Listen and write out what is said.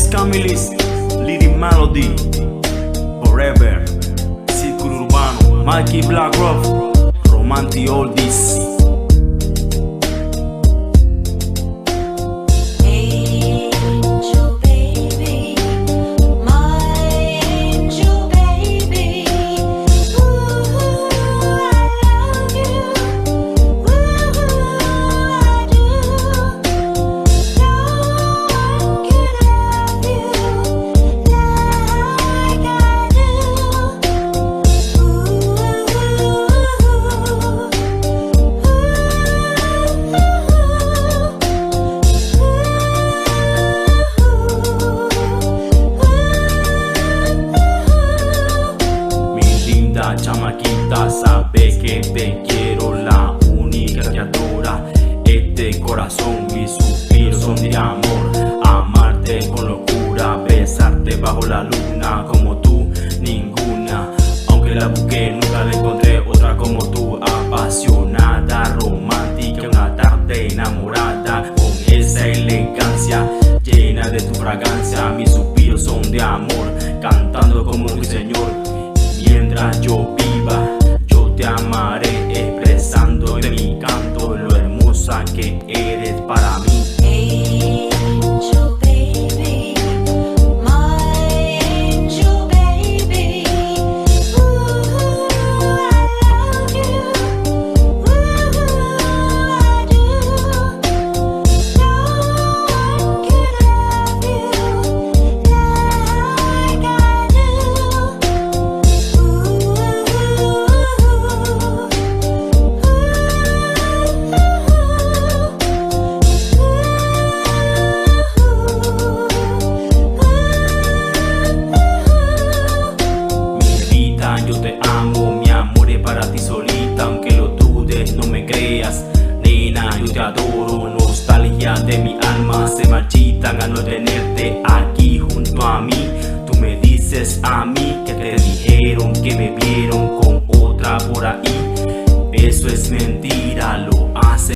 Camilis, Leading Melody, Forever, Círculo Urbano, Mikey Blackrock, Romantic Oldies. Chamaquita, sabe que te quiero, la única criatura. Este corazón, mis suspiros son de amor. Amarte con locura, besarte bajo la luna. Como tú, ninguna. Aunque la busqué, nunca la encontré otra como tú. Apasionada, romántica, una tarde enamorada. Con esa elegancia, llena de tu fragancia. Mis suspiros son de amor, cantando como un señor. Mientras yo viva, yo te amaré, expresando en mi canto lo hermosa que eres para mí. Angel baby, my angel baby. Ooh, I love you. Ooh, I do. No one can love you like I do. Yo te amo, mi amor es para ti solita, aunque lo dudes, no me creas. Nena, yo te adoro, nostalgia de mi alma se marchitan al no tenerte aquí junto a mí. Tú me dices a mí que te dijeron que me vieron con otra por ahí. Eso es mentira,